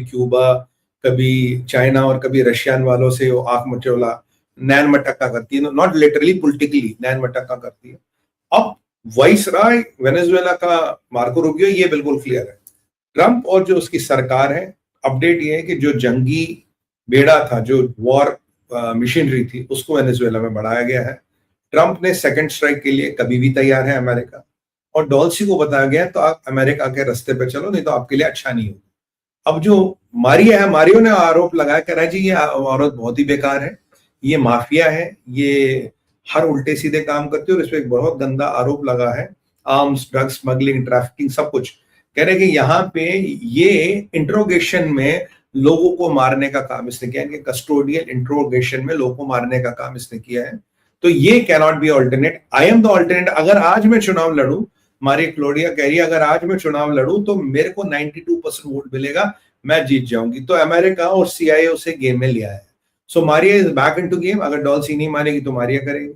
Cuba, कभी China और कभी रशियन वालों से वो आंख मचोला नैन मटक्का करती है, नॉट लिटरली पॉलिटिकली नैन मटक्का करती है। अब वाइसराय वेनेजुएला का मार्को रूबियो, ये बिल्कुल क्लियर है। ट्रंप और जो उसकी सरकार है, अपडेट ये है कि जो जंगी बेड़ा था, जो वॉर मशीनरी थी, उसको वेनेजुएला में बढ़ाया गया है। ट्रंप ने सेकंड स्ट्राइक के लिए कभी भी तैयार है अमेरिका, और डॉल्सी को बताया गया है तो आप अमेरिका के रास्ते पे चलो, नहीं तो आपके लिए अच्छा नहीं होगा। अब जो मारिया है, मारियो ने आरोप लगाया, कह रहा है जी ये औरत बहुत ही बेकार है, ये माफिया है, ये हर उल्टे सीधे काम करती है, और इस पर एक बहुत गंदा आरोप लगा है, आर्म्स, ड्रग्स स्मगलिंग, ट्रैफिकिंग, सब कुछ। कह रहे कि यहाँ पे ये इंट्रोगेशन में लोगों को मारने का काम इसने किया है, कस्टोडियल इंट्रोगेशन में लोगों को मारने का काम इसने किया है। तो ये cannot be alternate, I am the alternate. अगर आज मैं चुनाव लड़ू, मारी क्लोडिया कह रही है, अगर आज मैं चुनाव लड़ू तो मेरे को 92% वोट मिलेगा, मैं जीत जाऊंगी। तो अमेरिका और सीआईए उसे गेम में लिया है। So Maria is back into game. अगर डॉल्सी नहीं मानेगी तो मारिया करेगी।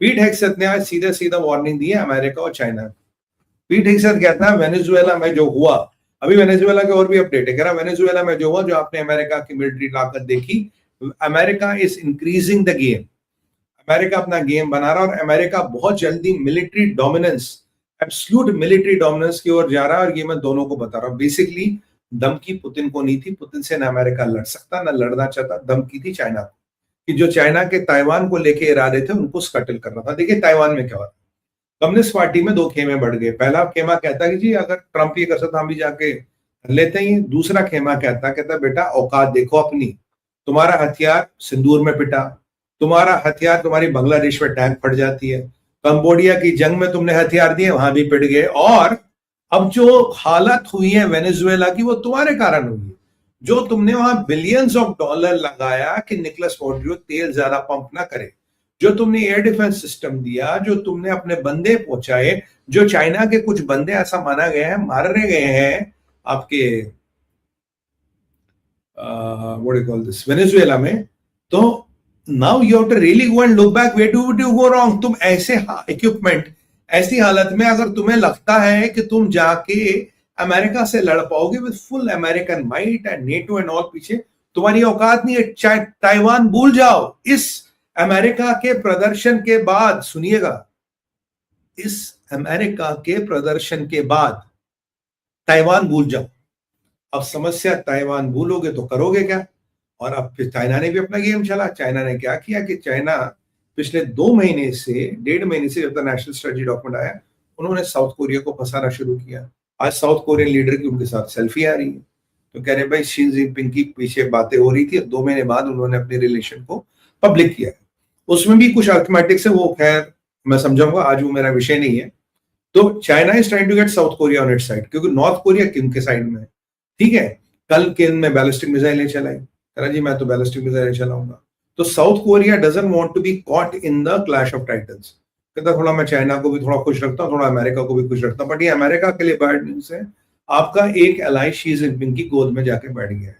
पीट हेग्सेथ ने आज सीधा सीधा वार्निंग दी है अमेरिका और चाइना को। पीट हेग्सेथ कहता है वेनेजुएला में जो हुआ, अभी वेनेजुएला के और भी अपडेट है, कह रहा वेनेजुएला में जो हुआ, जो आपने अमेरिका की मिलिट्री ताकत देखी, America is increasing the game. America अपना गेम बना रहा है, और अमेरिका बहुत जल्दी military dominance, absolute military dominance की ओर जा रहा है। और ये मैं दोनों को बता रहा हूँ। बेसिकली धमकी पुतिन को नहीं थी, पुतिन से ना अमेरिका लड़ सकता ना लड़ना चाहता, धमकी थी चाइना को, कि जो चाइना के ताइवान को लेके इरादे थे उनको स्कटल करना था। देखिए ताइवान में क्या हुआ, कम्युनिस्ट पार्टी में दो खेमे बढ़ गए। पहला खेमा कहता है कि जी अगर ट्रंप ये कर सकता हम भी जाके लेते ही। दूसरा खेमा कहता बेटा औकात देखो अपनी, तुम्हारा हथियार सिंदूर में पिटा, तुम्हारा हथियार तुम्हारी बांग्लादेश में टैंक फट जाती है, कंबोडिया की जंग में तुमने हथियार दिए वहां भी पिट गए, और अब जो हालत हुई है वेनेजुएला की वो तुम्हारे कारण हुई है। जो तुमने वहां बिलियंस ऑफ डॉलर लगाया कि निकोलस माडुरो तेल ज्यादा पंप ना करे, जो तुमने एयर डिफेंस सिस्टम दिया, जो तुमने अपने बंदे पहुंचाए, जो चाइना के कुछ बंदे ऐसा माना गया है मारे गए हैं आपके what do call this Venezuela में। तो now you have to really go and look back, where do you go wrong. तुम ऐसे इक्विपमेंट, ऐसी हालत में अगर तुम्हें लगता है कि तुम जाके अमेरिका से लड़ पाओगे with full American might and NATO and all, पीछे तुम्हारी औकात नहीं है। ताइवान भूल जाओ। इस अमेरिका के प्रदर्शन के बाद, सुनिएगा, इस अमेरिका के प्रदर्शन के बाद ताइवान भूल जाओ। अब समस्या, ताइवान भूलोगे तो करोगे क्या? और अब फिर चाइना ने भी अपना गेम चला। चाइना ने क्या किया कि चाइना पिछले 2 महीने से, 1.5 महीने से, जब तक नेशनल स्ट्रेटजी डॉक्यूमेंट आया, उन्होंने साउथ कोरिया को फंसाना शुरू किया। आज साउथ कोरियन लीडर की उनके साथ सेल्फी आ रही है, तो कह रहे भाई शी जिनपिंग की पीछे बातें हो रही थी, 2 महीने बाद उन्होंने अपने रिलेशन को पब्लिक किया। उसमें भी कुछ अर्थमेटिक्स है, वो खैर मैं समझाऊंगा, आज वो मेरा विषय नहीं है। तो China is trying to get South Korea on its side, क्योंकि नॉर्थ कोरिया किम के साइड में है। ठीक है, कल किम में बैलिस्टिक मिसाइलें चलाई, कह रहा जी मैं तो बैलिस्टिक मिसाइलें चलाऊंगा। तो South Korea doesn't want to be caught in the clash of titans. कहता थोड़ा मैं चाइना को भी थोड़ा खुश रखता हूँ, थोड़ा अमेरिका को भी खुश रखता हूँ। बट ये अमेरिका के लिए बैड न्यूज है, आपका एक एलाई शी जिनपिंग की गोद में जाके बैठ गया है।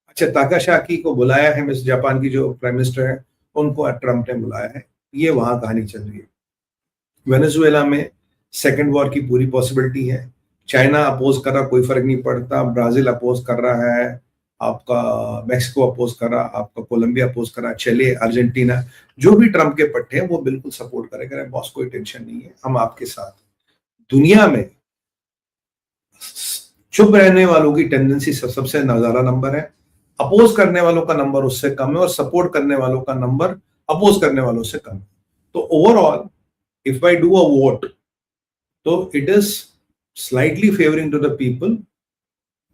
अच्छा, ताकाशाकी को बुलाया है, मिस जापान की जो प्राइम मिनिस्टर है, उनको ट्रंप ने बुलाया है। ये वहां कहानी चल रही है। वेनेजुएला में सेकेंड वॉर की पूरी पॉसिबिलिटी है। चाइना अपोज कर रहा, कोई फर्क नहीं पड़ता। ब्राजील अपोज कर रहा है, आपका मैक्सिको अपोज कर रहा, आपका कोलंबिया अपोज कर रहा, चिली, अर्जेंटीना, जो भी ट्रंप के पट्टे हैं वो बिल्कुल सपोर्ट करेगा। बॉस कोई टेंशन नहीं है, हम आपके साथ। दुनिया में चुप रहने वालों की टेंडेंसी सबसे ज्यादा नंबर है, अपोज करने वालों का नंबर उससे कम है, और सपोर्ट करने वालों का नंबर अपोज करने वालों से कम है। तो overall if I do a vote, तो it is slightly favouring to the people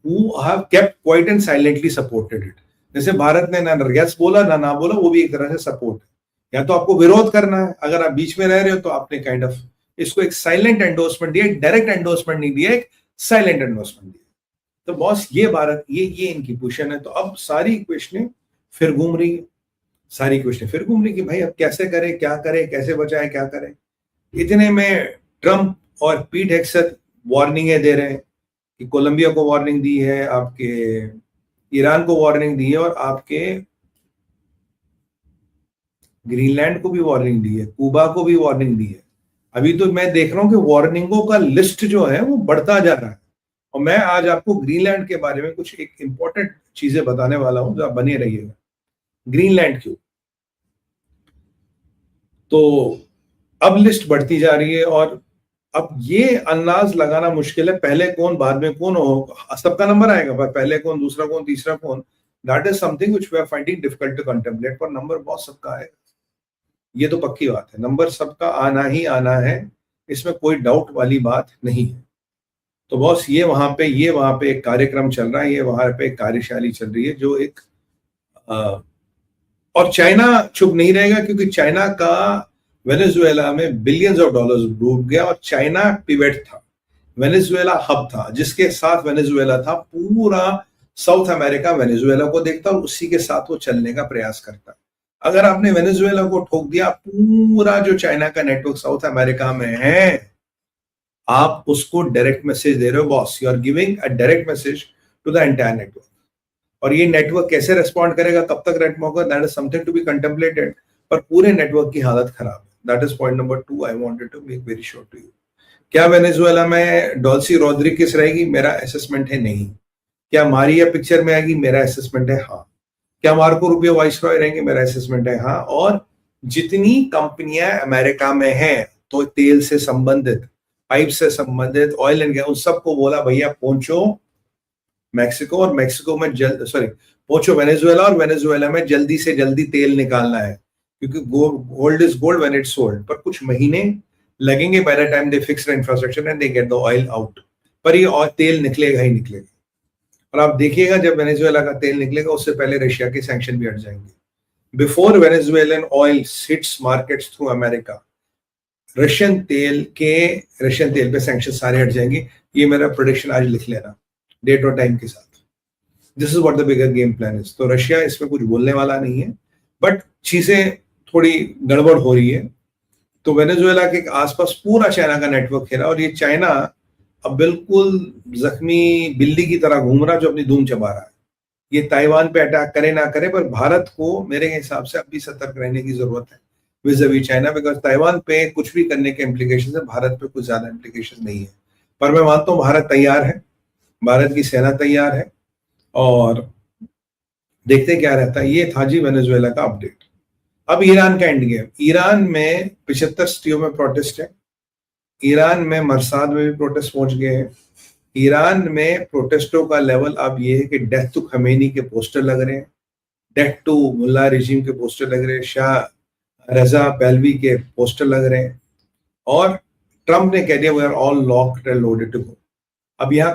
who have kept quiet and silently supported it। जैसे भारत ने ना यस बोला ना बोला, वो भी एक तरह से सपोर्ट है। या तो आपको विरोध करना है, अगर आप बीच में रह रहे हो तो आपने काइंड ऑफ इसको एक साइलेंट एंडोर्समेंट दिया, एक डायरेक्ट एंडोर्समेंट नहीं दिया, एक साइलेंट एंडोर्समेंट दिया। तो बॉस ये भारत, ये इनकी पोजीशन है। तो अब सारी क्वेश्चन फिर घूम रही है, सारी क्वेश्चन फिर घूम रही कि भाई अब कैसे करें, क्या करें, कैसे बचाएं, क्या करें। इतने में ट्रंप और पीट हेग्सेथ वार्निंगें दे रहे हैं कि कोलंबिया को वार्निंग दी है, आपके ईरान को वार्निंग दी है, और आपके ग्रीनलैंड को भी वार्निंग दी है, क्यूबा को भी वार्निंग दी है। अभी तो मैं देख रहा हूं कि वार्निंगों का लिस्ट जो है वो बढ़ता जा रहा है। और मैं आज आपको ग्रीनलैंड के बारे में कुछ एक इंपॉर्टेंट चीजें बताने वाला हूं, जो आप बने रहिएगा। ग्रीनलैंड क्यों? तो अब लिस्ट बढ़ती जा रही है और अब ये अंदाज लगाना मुश्किल है पहले कौन बाद में कौन हो, सबका नंबर आएगा पर पहले कौन, दूसरा कौन, तीसरा कौन, that is something which we are finding difficult to contemplate. पर नंबर बहुत सबका है, ये तो पक्की बात है, नंबर सबका आना ही आना है, इसमें कोई डाउट वाली बात नहीं है। तो बॉस ये वहां पे एक कार्यक्रम चल रहा है, ये वहां पे एक कार्यशाली चल रही है जो एक और चाइना चुप नहीं रहेगा, क्योंकि चाइना का वेनेजुएला में बिलियंस ऑफ डॉलर्स डूब गया और चाइना पिवेट था, वेनेजुएला हब था, जिसके साथ वेनेजुएला था, पूरा साउथ अमेरिका वेनेजुएला को देखता और उसी के साथ वो चलने का प्रयास करता। अगर आपने वेनेजुएला को ठोक दिया, पूरा जो चाइना का नेटवर्क साउथ अमेरिका में है, आप उसको डायरेक्ट मैसेज दे रहे हो boss, you are giving a direct message to the entire network. और ये नेटवर्क कैसे रेस्पॉन्ड करेगा, कब तक रेस्पॉन्ड होगा, that is something to be contemplated. पर पूरे नेटवर्क की हालत खराब है, that is point number 2 I wanted to make very sure to you. क्या वेनेजुएला में डॉल्सी रोड्रिगेज रहेगी? मेरा असेसमेंट है नहीं। क्या मारिया पिक्चर में आएगी? मेरा असेसमेंट है हाँ। क्या मार्को रूबियो वाइसरॉय रहेंगे? मेरा असेसमेंट है हाँ। और जितनी कंपनियां अमेरिका में हैं, तो तेल से संबंधित, पाइप से संबंधित, ऑयल एंड गैस, उन सबको बोला भैया पहुंचो मैक्सिको, और मैक्सिको में पहुंचो वेनेजुएला, और वेनेजुएला में जल्दी से जल्दी तेल निकालना है, क्योंकि gold is gold when it's sold. पर कुछ महीने लगेंगे by the time they fix the infrastructure and they get the oil out, पर ये और तेल निकलेगा ही निकलेगा। और आप देखिएगा जब वेनेजुएला का तेल निकलेगा, उससे पहले रशिया के सैंक्शन भी हट जाएंगे। Before Venezuelan oil hits markets through America, Russian तेल पे सैंक्शन सारे हट जाएंगे। ये मेरा प्रेडिक्शन आज लिख लेना डेट और टाइम के साथ। This is what the bigger game plan is. तो रशिया इसमें कुछ बोलने वाला नहीं है, बट चीजें थोड़ी गड़बड़ हो रही है। तो वेनेजुएला के आसपास पूरा चाइना का नेटवर्क खेला, और ये चाइना अब बिल्कुल जख्मी बिल्ली की तरह घूम रहा, जो अपनी धूम चबा रहा है। ये ताइवान पे अटैक करे ना करे, पर भारत को मेरे हिसाब से अब भी सतर्क रहने की जरूरत है विज़-अ-वी चाइना, बिकॉज ताइवान पे कुछ भी करने के इम्प्लीकेशन है, भारत पे कुछ ज्यादा इम्प्लीकेशन नहीं है। पर मैं मानता हूँ भारत तैयार है, भारत की सेना तैयार है, और देखते क्या रहता है। ये था जी वेनेजुएला का अपडेट। अब ईरान का एंड गेम। ईरान में 75 सिटियों में प्रोटेस्ट है, ईरान में मरसाद में भी प्रोटेस्ट पहुंच गए हैं। ईरान में प्रोटेस्टों का लेवल अब ये है कि डेथ टू खमेनी के पोस्टर लग रहे हैं, डेथ टू मुल्ला रिजीम के पोस्टर लग रहे हैं, शाह रजा पहलवी के पोस्टर लग रहे हैं, और ट्रंप ने कह दिया we are all locked and loaded to go. अब यहाँ